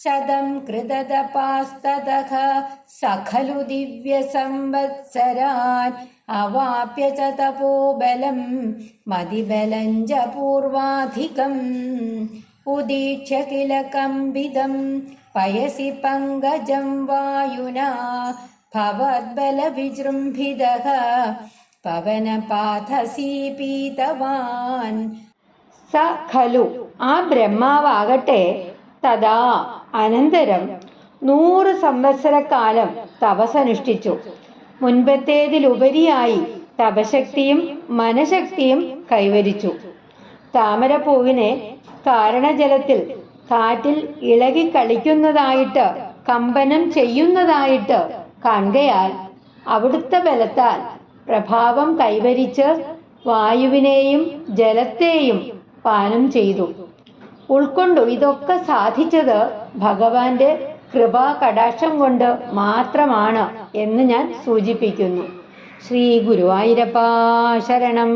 ശതം കൃതതപാസ്തതഃ സഖലു ദിവ്യസംവത്സരാൻ അവാപ്യ ച തപോബലം മതിബലം ച പൂർവാധികം ഉദീക്ഷ്യ കില കമ്പിതം പയസി പങ്കജം വായുനാ ഭവദ്ബല വിജൃംഭിതഃ പവനപാഥസീ പീതവാൻ. സ ഖലു ആ ബ്രഹ്മാവാകട്ടെ തഥാ അനന്തരം 100 സംവത്സരക്കാലം തപസ്സനുഷ്ഠിച്ചു. മുൻപത്തേതിലുപരിയായി തപശക്തിയും മനഃശക്തിയും കൈവരിച്ചു. താമരപ്പൂവിനെ കാരണജലത്തിൽ കാറ്റിൽ ഇളകി കളിക്കുന്നതായിട്ട് കമ്പനം ചെയ്യുന്നതായിട്ട് കാണുകയാൽ അവിടുത്തെ ബലത്താൽ പ്രഭാവം കൈവരിച്ച് വായുവിനെയും ജലത്തെയും പാനം ചെയ്തു ഉൾക്കൊണ്ടു. ഇതൊക്കെ സാധിച്ചത് ഭഗവാന്റെ കൃപാ കടാക്ഷം കൊണ്ട് മാത്രമാണ് എന്ന് ഞാൻ സൂചിപ്പിക്കുന്നു. ശ്രീ ഗുരുവായൂരപ്പാ ശരണം.